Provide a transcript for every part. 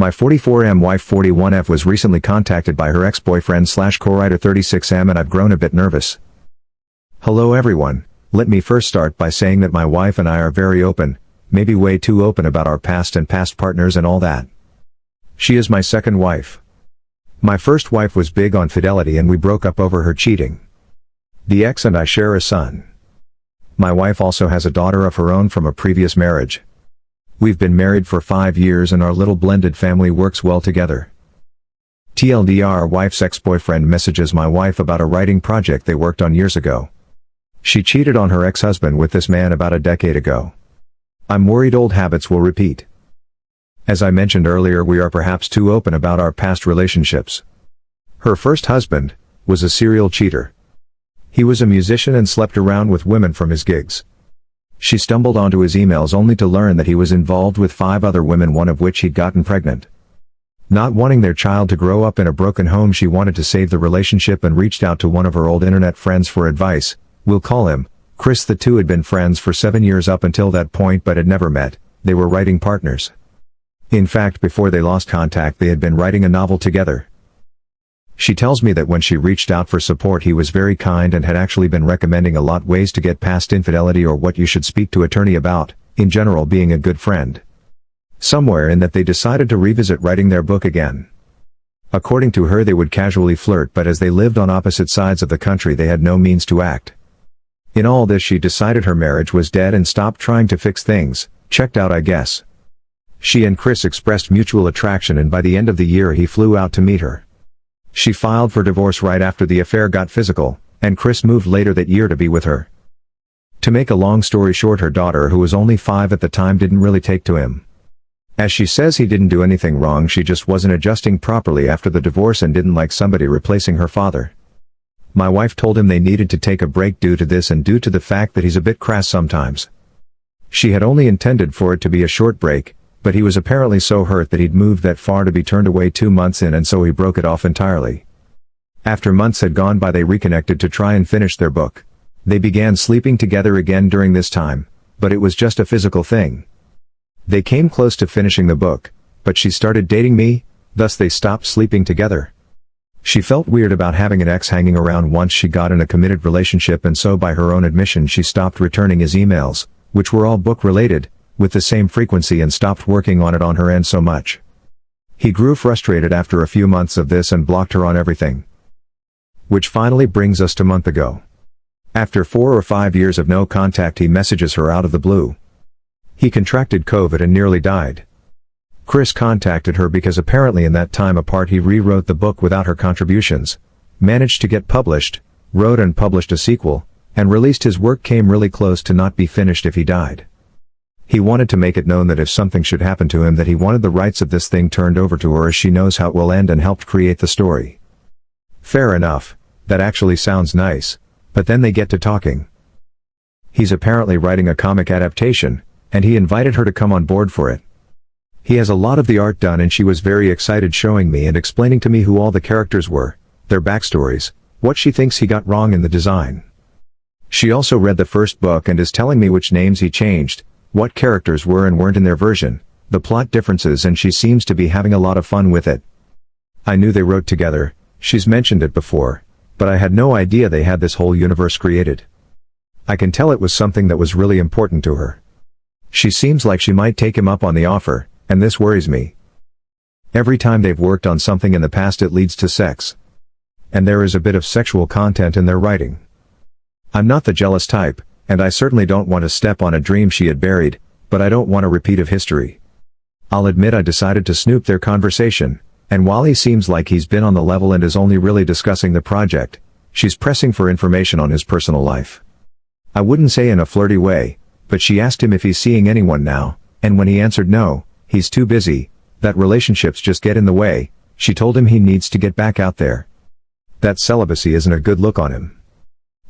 My 44M wife 41F was recently contacted by her ex-boyfriend / co-writer 36M and I've grown a bit nervous. Hello everyone, let me first start by saying that my wife and I are very open, maybe way too open about our past and past partners and all that. She is my second wife. My first wife was big on fidelity and we broke up over her cheating. The ex and I share a son. My wife also has a daughter of her own from a previous marriage. We've been married for 5 years and our little blended family works well together. TLDR, wife's ex-boyfriend messages my wife about a writing project they worked on years ago. She cheated on her ex-husband with this man about a decade ago. I'm worried old habits will repeat. As I mentioned earlier, we are perhaps too open about our past relationships. Her first husband was a serial cheater. He was a musician and slept around with women from his gigs. She stumbled onto his emails only to learn that he was involved with 5 other women, one of which he'd gotten pregnant. Not wanting their child to grow up in a broken home, she wanted to save the relationship and reached out to one of her old internet friends for advice. We'll call him Chris. The two had been friends for 7 years up until that point but had never met. They were writing partners. In fact, before they lost contact they had been writing a novel together. She tells me that when she reached out for support he was very kind and had actually been recommending a lot ways to get past infidelity or what you should speak to attorney about, in general being a good friend. Somewhere in that they decided to revisit writing their book again. According to her they would casually flirt, but as they lived on opposite sides of the country they had no means to act. In all this she decided her marriage was dead and stopped trying to fix things, checked out I guess. She and Chris expressed mutual attraction and by the end of the year he flew out to meet her. She filed for divorce right after the affair got physical, and Chris moved later that year to be with her. To make a long story short, her daughter, who was only 5 at the time, didn't really take to him. As she says, he didn't do anything wrong, she just wasn't adjusting properly after the divorce and didn't like somebody replacing her father. My wife told him they needed to take a break due to this and due to the fact that he's a bit crass sometimes. She had only intended for it to be a short break, but he was apparently so hurt that he'd moved that far to be turned away 2 months in, and so he broke it off entirely. After months had gone by they reconnected to try and finish their book. They began sleeping together again during this time, but it was just a physical thing. They came close to finishing the book, but she started dating me, thus they stopped sleeping together. She felt weird about having an ex hanging around once she got in a committed relationship, and so by her own admission she stopped returning his emails, which were all book related, with the same frequency, and stopped working on it on her end so much. He grew frustrated after a few months of this and blocked her on everything. Which finally brings us to a month ago. After 4 or 5 years of no contact he messages her out of the blue. He contracted COVID and nearly died. Chris contacted her because apparently in that time apart he rewrote the book without her contributions, managed to get published, wrote and published a sequel, and released his work came really close to not be finished if he died. He wanted to make it known that if something should happen to him that he wanted the rights of this thing turned over to her, as she knows how it will end, and helped create the story. Fair enough, that actually sounds nice, but then they get to talking. He's apparently writing a comic adaptation, and he invited her to come on board for it. He has a lot of the art done and she was very excited, showing me and explaining to me who all the characters were, their backstories, what she thinks he got wrong in the design. She also read the first book and is telling me which names he changed, what characters were and weren't in their version, the plot differences, and she seems to be having a lot of fun with it. I knew they wrote together, she's mentioned it before, but I had no idea they had this whole universe created. I can tell it was something that was really important to her. She seems like she might take him up on the offer, and this worries me. Every time they've worked on something in the past it leads to sex. And there is a bit of sexual content in their writing. I'm not the jealous type, and I certainly don't want to step on a dream she had buried, but I don't want a repeat of history. I'll admit I decided to snoop their conversation, and while he seems like he's been on the level and is only really discussing the project, she's pressing for information on his personal life. I wouldn't say in a flirty way, but she asked him if he's seeing anyone now, and when he answered no, he's too busy, that relationships just get in the way, she told him he needs to get back out there. That celibacy isn't a good look on him.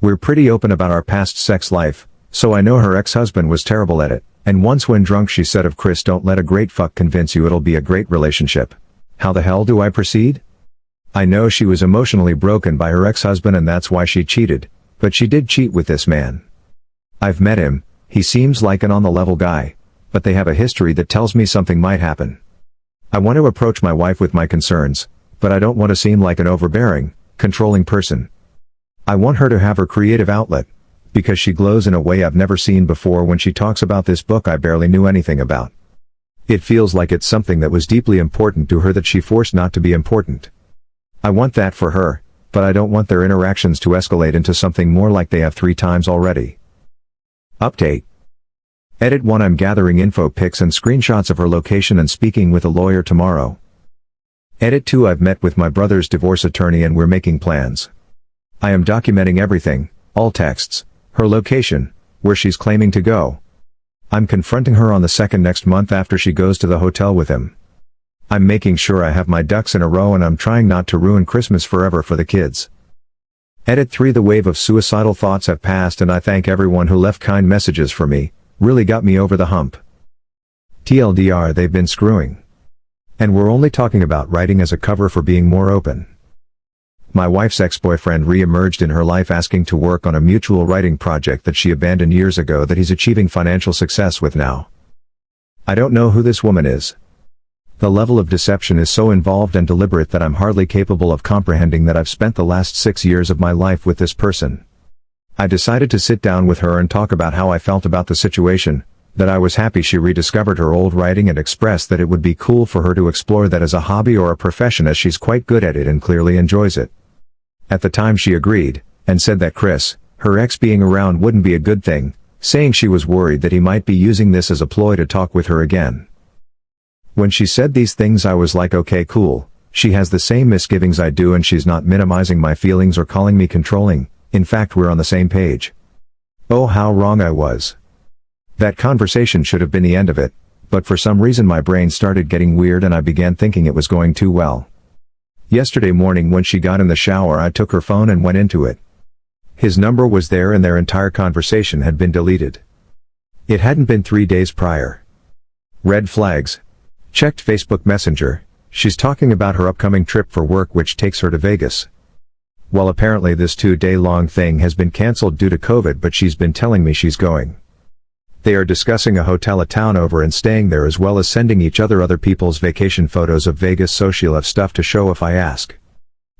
We're pretty open about our past sex life, so I know her ex-husband was terrible at it, and once when drunk she said of Chris, "Don't let a great fuck convince you it'll be a great relationship." How the hell do I proceed? I know she was emotionally broken by her ex-husband and that's why she cheated, but she did cheat with this man. I've met him, he seems like an on-the-level guy, but they have a history that tells me something might happen. I want to approach my wife with my concerns, but I don't want to seem like an overbearing, controlling person. I want her to have her creative outlet, because she glows in a way I've never seen before when she talks about this book I barely knew anything about. It feels like it's something that was deeply important to her that she forced not to be important. I want that for her, but I don't want their interactions to escalate into something more like they have 3 times already. Update. Edit 1. I'm gathering info pics and screenshots of her location and speaking with a lawyer tomorrow. Edit 2. I've met with my brother's divorce attorney and we're making plans. I am documenting everything, all texts, her location, where she's claiming to go. I'm confronting her on the 2nd next month after she goes to the hotel with him. I'm making sure I have my ducks in a row and I'm trying not to ruin Christmas forever for the kids. Edit 3. The wave of suicidal thoughts have passed and I thank everyone who left kind messages for me, really got me over the hump. TLDR, they've been screwing. And we're only talking about writing as a cover for being more open. My wife's ex-boyfriend re-emerged in her life asking to work on a mutual writing project that she abandoned years ago that he's achieving financial success with now. I don't know who this woman is. The level of deception is so involved and deliberate that I'm hardly capable of comprehending that I've spent the last 6 years of my life with this person. I decided to sit down with her and talk about how I felt about the situation, that I was happy she rediscovered her old writing and expressed that it would be cool for her to explore that as a hobby or a profession as she's quite good at it and clearly enjoys it. At the time she agreed, and said that Chris, her ex, being around wouldn't be a good thing, saying she was worried that he might be using this as a ploy to talk with her again. When she said these things I was like, okay, cool, she has the same misgivings I do and she's not minimizing my feelings or calling me controlling. In fact, we're on the same page. Oh, how wrong I was. That conversation should have been the end of it, but for some reason my brain started getting weird and I began thinking it was going too well. Yesterday morning when she got in the shower I took her phone and went into it. His number was there and their entire conversation had been deleted. It hadn't been 3 days prior. Red flags. Checked Facebook Messenger, she's talking about her upcoming trip for work which takes her to Vegas. Well, apparently this 2-day-long thing has been cancelled due to COVID, but she's been telling me she's going. They are discussing a hotel a town over and staying there as well as sending each other people's vacation photos of Vegas, so she'll have stuff to show if I ask.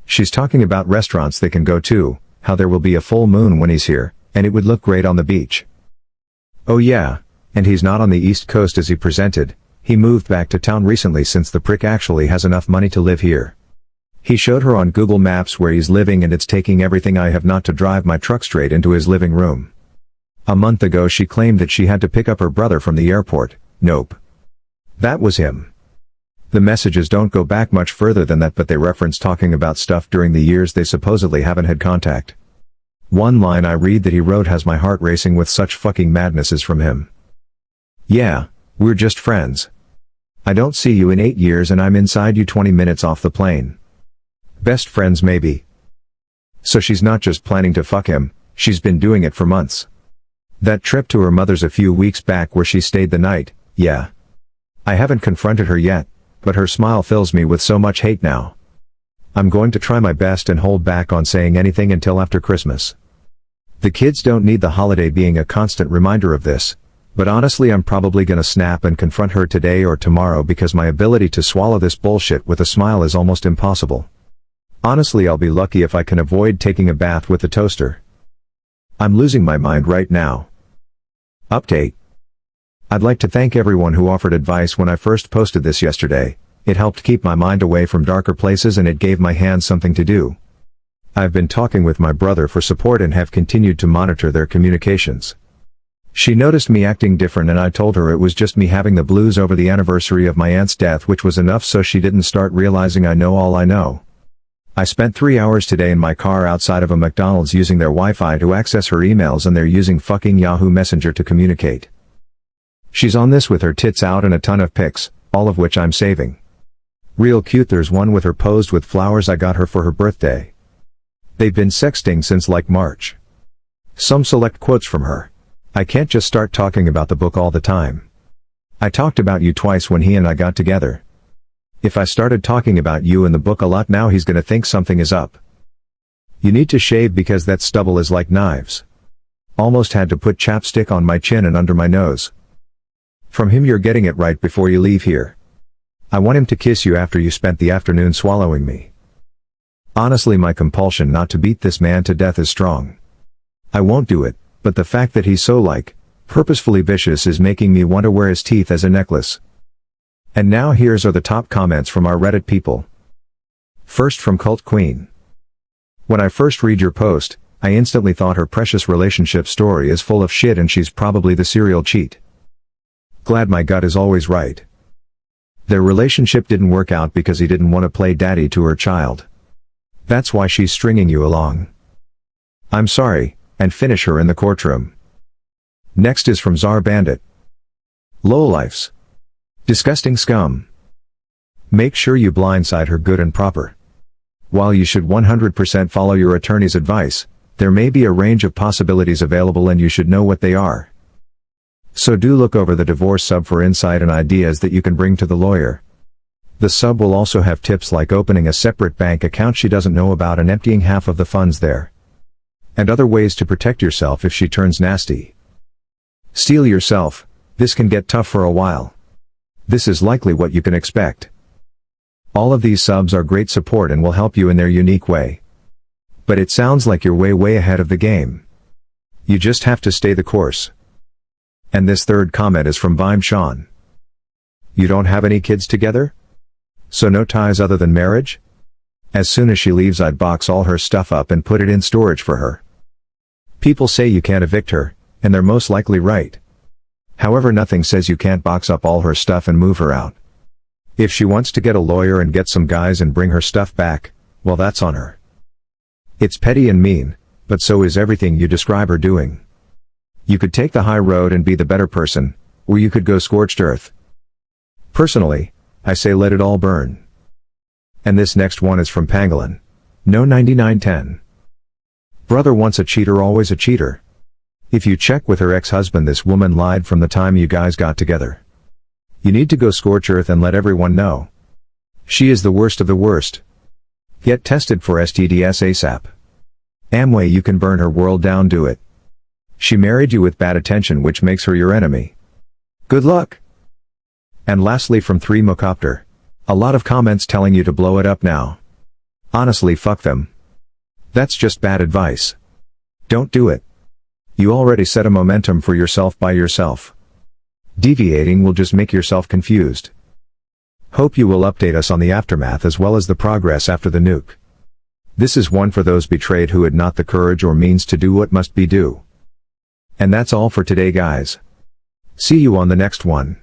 She's talking about restaurants they can go to, how there will be a full moon when he's here, and it would look great on the beach. Oh yeah, and he's not on the East Coast as he presented, he moved back to town recently since the prick actually has enough money to live here. He showed her on Google Maps where he's living and it's taking everything I have not to drive my truck straight into his living room. A month ago she claimed that she had to pick up her brother from the airport. Nope. That was him. The messages don't go back much further than that, but they reference talking about stuff during the years they supposedly haven't had contact. One line I read that he wrote has my heart racing with such fucking madness is from him. Yeah, we're just friends. I don't see you in 8 years and I'm inside you 20 minutes off the plane. Best friends maybe. So she's not just planning to fuck him, she's been doing it for months. That trip to her mother's a few weeks back where she stayed the night, yeah. I haven't confronted her yet, but her smile fills me with so much hate now. I'm going to try my best and hold back on saying anything until after Christmas. The kids don't need the holiday being a constant reminder of this, but honestly I'm probably gonna snap and confront her today or tomorrow because my ability to swallow this bullshit with a smile is almost impossible. Honestly, I'll be lucky if I can avoid taking a bath with the toaster. I'm losing my mind right now. Update. I'd like to thank everyone who offered advice when I first posted this yesterday. It helped keep my mind away from darker places and it gave my hands something to do. I've been talking with my brother for support and have continued to monitor their communications. She noticed me acting different and I told her it was just me having the blues over the anniversary of my aunt's death, which was enough so she didn't start realizing I know all I know. I spent 3 hours today in my car outside of a McDonald's using their Wi-Fi to access her emails and they're using fucking Yahoo Messenger to communicate. She's on this with her tits out and a ton of pics, all of which I'm saving. Real cute. There's one with her posed with flowers I got her for her birthday. They've been sexting since like March. Some select quotes from her. I can't just start talking about the book all the time. I talked about you twice when he and I got together. If I started talking about you in the book a lot now he's gonna think something is up. You need to shave because that stubble is like knives. Almost had to put chapstick on my chin and under my nose. From him, you're getting it right before you leave here. I want him to kiss you after you spent the afternoon swallowing me. Honestly, my compulsion not to beat this man to death is strong. I won't do it, but the fact that he's so purposefully vicious is making me want to wear his teeth as a necklace. And now here's are the top comments from our Reddit people. First from Cult Queen. When I first read your post, I instantly thought her precious relationship story is full of shit and she's probably the serial cheat. Glad my gut is always right. Their relationship didn't work out because he didn't want to play daddy to her child. That's why she's stringing you along. I'm sorry, and finish her in the courtroom. Next is from Czar Bandit. Lowlifes. Disgusting scum. Make sure you blindside her good and proper. While you should 100% follow your attorney's advice, there may be a range of possibilities available and you should know what they are. So do look over the divorce sub for insight and ideas that you can bring to the lawyer. The sub will also have tips like opening a separate bank account she doesn't know about and emptying half of the funds there. And other ways to protect yourself if she turns nasty. Steel yourself, this can get tough for a while. This is likely what you can expect. All of these subs are great support and will help you in their unique way. But it sounds like you're way ahead of the game. You just have to stay the course. And this third comment is from Vime Sean. You don't have any kids together? So no ties other than marriage? As soon as she leaves I'd box all her stuff up and put it in storage for her. People say you can't evict her, and they're most likely right. However, nothing says you can't box up all her stuff and move her out. If she wants to get a lawyer and get some guys and bring her stuff back, well, that's on her. It's petty and mean, but so is everything you describe her doing. You could take the high road and be the better person, or you could go scorched earth. Personally, I say let it all burn. And this next one is from Pangolin. No 9910. Brother once a cheater always a cheater. If you check with her ex-husband, this woman lied from the time you guys got together. You need to go scorch earth and let everyone know. She is the worst of the worst. Get tested for STDs ASAP. Amway, you can burn her world down, do it. She married you with bad attention, which makes her your enemy. Good luck. And lastly from 3Mocopter. A lot of comments telling you to blow it up now. Honestly, fuck them. That's just bad advice. Don't do it. You already set a momentum for yourself by yourself. Deviating will just make yourself confused. Hope you will update us on the aftermath as well as the progress after the nuke. This is one for those betrayed who had not the courage or means to do what must be do. And that's all for today, guys. See you on the next one.